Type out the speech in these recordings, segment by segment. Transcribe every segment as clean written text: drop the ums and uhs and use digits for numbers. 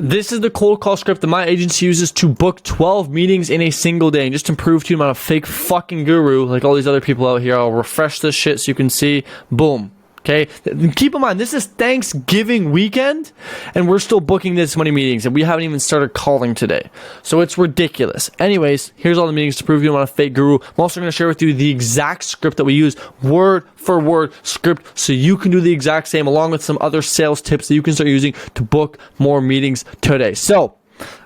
This is the cold call script that my agency uses to book 12 meetings in a single day. And just to prove to you I'm not a fake fucking guru like all these other people out here, I'll refresh this shit so you can see. Boom. Okay, keep in mind, this is Thanksgiving weekend, and we're still booking this many meetings, and we haven't even started calling today. So it's ridiculous. Anyways, here's all the meetings to prove you I'm not a fake guru. I'm also going to share with you the exact script that we use, word for word script, so you can do the exact same, along with some other sales tips that you can start using to book more meetings today. So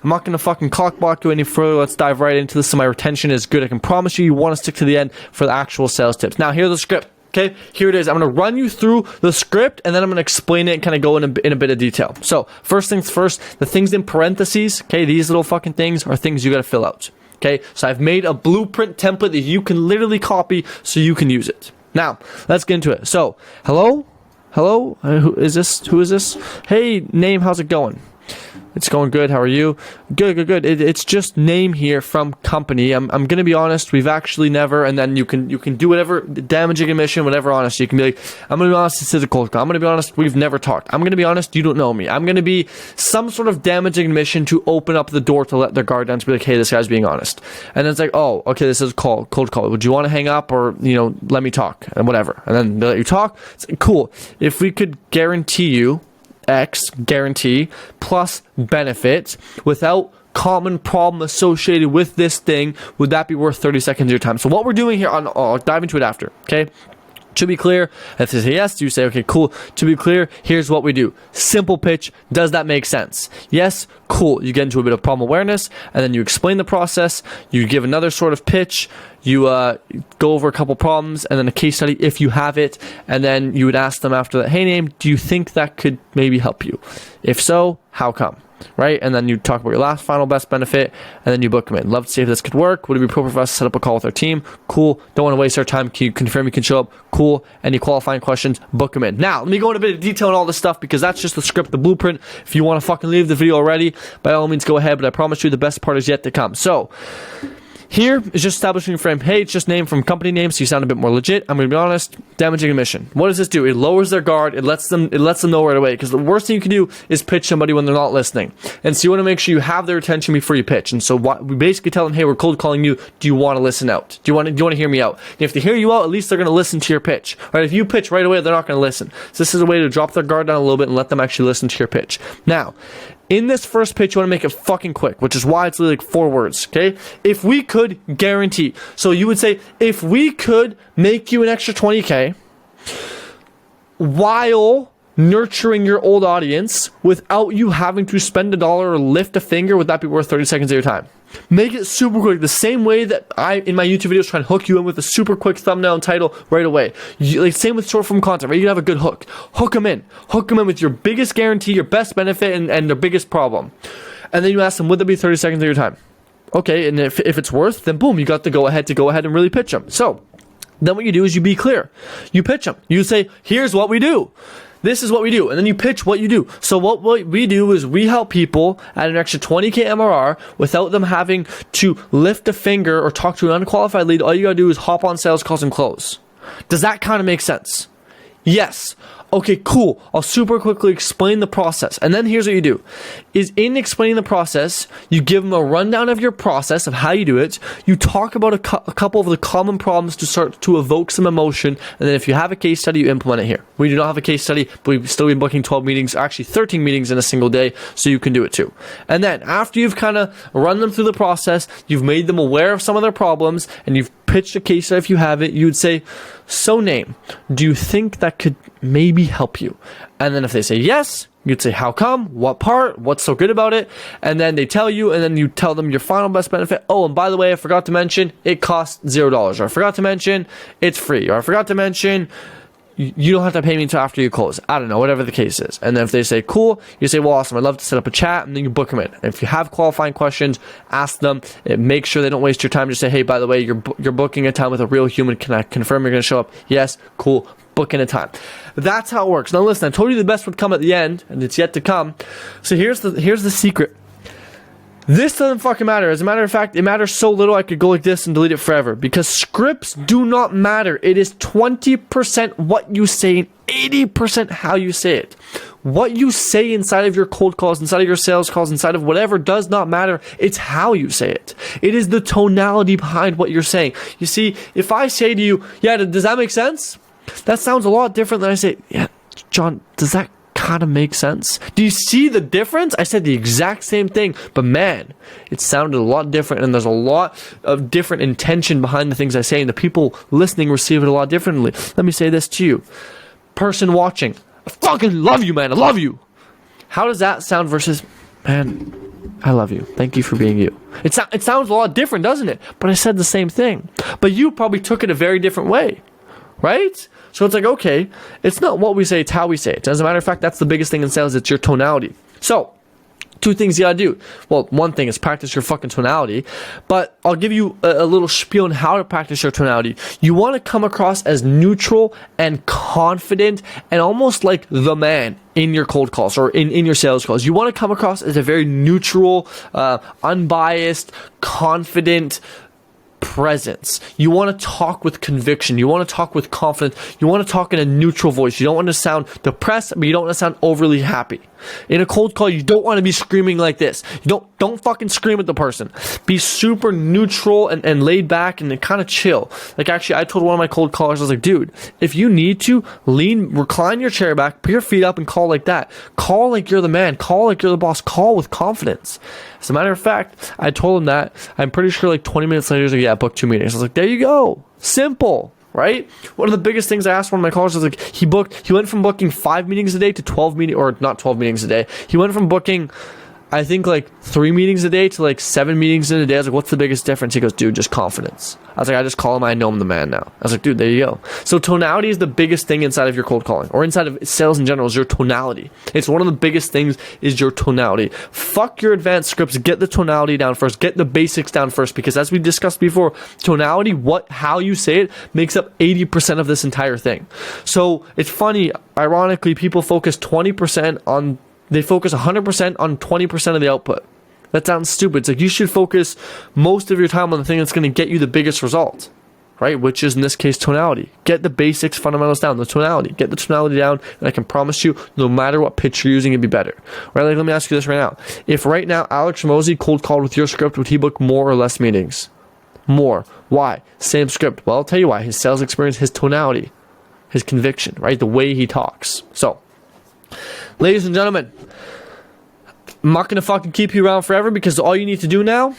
I'm not going to fucking cockblock you any further. Let's dive right into this. So my retention is good. I can promise you, you want to stick to the end for the actual sales tips. Now, here's the script. Okay, here it is. I'm going to run you through the script, and then I'm going to explain it and kind of go in a bit of detail. So, first things first, the things in parentheses, okay, these little fucking things are things you got to fill out. Okay, so I've made a blueprint template that you can literally copy so you can use it. Now, let's get into it. So, hello? Who is this? Hey, name, how's it going? It's going good. How are you? Good. It's just name here from company. I'm going to be honest. We've actually never, and then you can do whatever, damaging admission, whatever, honest. You can be like, I'm going to be honest, this is a cold call. I'm going to be honest, we've never talked. I'm going to be honest, you don't know me. I'm going to be some sort of damaging admission to open up the door to let their guard down, to be like, hey, this guy's being honest. And then it's like, oh, okay, this is a cold call. Would you want to hang up or, let me talk and whatever. And then they let you talk. It's like, cool. If we could guarantee you X guarantee plus benefits without common problem associated with this thing, would that be worth 30 seconds of your time? So what we're doing here, I'll dive into it after, okay? To be clear, if they say yes, you say, okay, cool. To be clear, here's what we do. Simple pitch. Does that make sense? Yes, cool. You get into a bit of problem awareness, and then you explain the process. You give another sort of pitch. You go over a couple problems, and then a case study if you have it. And then you would ask them after that, hey, name, do you think that could maybe help you? If so, how come? Right? And then you talk about your last final best benefit, and then you book them in. Love to see if this could work. Would it be appropriate for us to set up a call with our team? Cool. Don't want to waste our time. Can you confirm you can show up? Cool. Any qualifying questions? Book them in. Now, let me go into a bit of detail on all this stuff, because that's just the script, the blueprint. If you want to fucking leave the video already, by all means go ahead, but I promise you the best part is yet to come. So, here is just establishing your frame. Hey, it's just name from company name, so you sound a bit more legit. I'm going to be honest. Damaging admission. What does this do? It lowers their guard. It lets them know right away, because the worst thing you can do is pitch somebody when they're not listening. And so you want to make sure you have their attention before you pitch. And so we basically tell them, hey, we're cold calling you. Do you want to listen out? Do you want to hear me out? And if they hear you out, at least they're going to listen to your pitch. Right? If you pitch right away, they're not going to listen. So this is a way to drop their guard down a little bit and let them actually listen to your pitch. Now, in this first pitch, you want to make it fucking quick, which is why it's like 4 words, okay? If we could guarantee. So you would say, if we could make you an extra 20K while nurturing your old audience without you having to spend $1 or lift a finger, would that be worth 30 seconds of your time? Make it super quick, the same way that I, in my YouTube videos, try and hook you in with a super quick thumbnail and title right away. Same with short form content, right? You have a good hook. Hook them in with your biggest guarantee, your best benefit, and their biggest problem. And then you ask them, would that be 30 seconds of your time? Okay, and if it's worth, then boom, you got the go ahead and really pitch them. So, then what you do is you be clear. You pitch them. You say, here's what we do. This is what we do. And then you pitch what you do. So what we do is we help people at an extra 20K MRR without them having to lift a finger or talk to an unqualified lead. All you gotta do is hop on sales calls and close. Does that kind of make sense? Yes. Okay, cool. I'll super quickly explain the process. And then here's what you do. Is in explaining the process, you give them a rundown of your process, of how you do it. You talk about a couple of the common problems to start to evoke some emotion. And then if you have a case study, you implement it here. We do not have a case study, but we've still been booking 12 meetings, actually 13 meetings in a single day, so you can do it too. And then after you've kind of run them through the process, you've made them aware of some of their problems, and you've pitched a case study if you have it, you would say, so name, do you think that could maybe help you? And then if they say yes, you'd say, how come? What part? What's so good about it? And then they tell you, and then you tell them your final best benefit. Oh, and by the way, I forgot to mention, it costs $0. Or I forgot to mention, it's free. Or I forgot to mention, you don't have to pay me until after you close. I don't know, whatever the case is. And then if they say, cool, you say, well, awesome, I'd love to set up a chat, and then you book them in. And if you have qualifying questions, ask them. Make sure they don't waste your time. Just say, hey, by the way, you're booking a time with a real human. Can I confirm you're going to show up? Yes, cool, book in a time. That's how it works. Now listen, I told you the best would come at the end, and it's yet to come. So here's the secret. This doesn't fucking matter. As a matter of fact, it matters so little I could go like this and delete it forever. Because scripts do not matter. It is 20% what you say and 80% how you say it. what you say inside of your cold calls, inside of your sales calls, inside of whatever does not matter. It's how you say it. It is the tonality behind what you're saying. You see, if I say to you, yeah, does that make sense? That sounds a lot different than I say, yeah, John, does that kind of make sense? Do you see the difference? I said the exact same thing, but man, it sounded a lot different, and there's a lot of different intention behind the things I say, and the people listening receive it a lot differently. Let me say this to you. Person watching, I fucking love you, man. I love you. How does that sound versus, man, I love you. Thank you for being you. It sounds a lot different, doesn't it? But I said the same thing. But you probably took it a very different way, right? So it's like, okay, it's not what we say, it's how we say it. As a matter of fact, that's the biggest thing in sales. It's your tonality. So, two things you gotta do. Well, one thing is practice your fucking tonality, but I'll give you a little spiel on how to practice your tonality. You want to come across as neutral and confident and almost like the man in your cold calls or in your sales calls. You want to come across as a very neutral, unbiased, confident presence. You want to talk with conviction. You want to talk with confidence. You want to talk in a neutral voice. You don't want to sound depressed, but you don't want to sound overly happy. In a cold call, you don't want to be screaming like this. You don't fucking scream at the person. Be super neutral and laid back and kind of chill. Like, actually, I told one of my cold callers, I was like, dude, if you need to, recline your chair back, put your feet up and call like that. Call like you're the man. Call like you're the boss. Call with confidence. As a matter of fact, I told him that. I'm pretty sure like 20 minutes later, he was like, yeah, book 2 meetings. I was like, there you go. Simple. Right? One of the biggest things I asked one of my callers was like, he went from booking 5 meetings a day to 12 meetings, or not 12 meetings a day. He went from booking, I think, like 3 meetings a day to like 7 meetings in a day. I was like, what's the biggest difference? He goes, dude, just confidence. I was like, I just call him, I know I'm the man now. I was like, dude, there you go. So tonality is the biggest thing inside of your cold calling, or inside of sales in general, is your tonality. It's one of the biggest things is your tonality. Fuck your advanced scripts. Get the tonality down first. Get the basics down first, because as we discussed before, tonality, how you say it, makes up 80% of this entire thing. So it's funny, ironically, people focus 100% on 20% of the output. That sounds stupid. It's like you should focus most of your time on the thing that's going to get you the biggest result, right? Which is, in this case, tonality. Get the basics, fundamentals down, the tonality. Get the tonality down, and I can promise you, no matter what pitch you're using, it'd be better. Right? Like, let me ask you this right now. If right now Alex Hormozi cold called with your script, would he book more or less meetings? More. Why? Same script. Well, I'll tell you why. His sales experience, his tonality, his conviction, right? The way he talks. So, ladies and gentlemen, I'm not going to fucking keep you around forever, because all you need to do now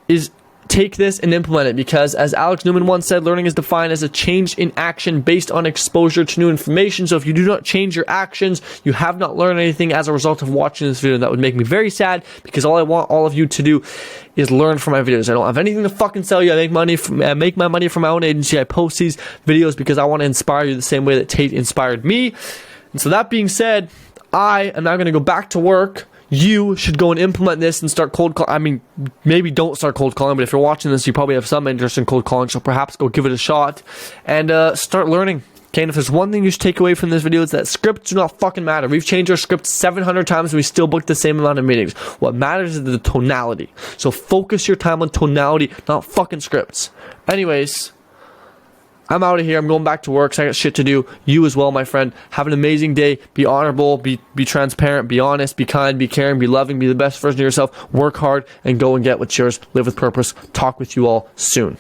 is take this and implement it, because as Alex Newman once said, learning is defined as a change in action based on exposure to new information. So if you do not change your actions, you have not learned anything as a result of watching this video. That would make me very sad, because all I want all of you to do is learn from my videos. I don't have anything to fucking sell you. I make my money from my own agency. I post these videos because I want to inspire you the same way that Tate inspired me. And so that being said, I am now going to go back to work. You should go and implement this and start cold calling. I mean, maybe don't start cold calling, but if you're watching this, you probably have some interest in cold calling, so perhaps go give it a shot and start learning. Okay, and if there's one thing you should take away from this video, it's that scripts do not fucking matter. We've changed our script 700 times and we still book the same amount of meetings. What matters is the tonality. So focus your time on tonality, not fucking scripts. Anyways, I'm out of here. I'm going back to work, so I got shit to do. You as well, my friend. Have an amazing day. Be honorable, be transparent, be honest, be kind, be caring, be loving, be the best version of yourself. Work hard and go and get what's yours. Live with purpose. Talk with you all soon.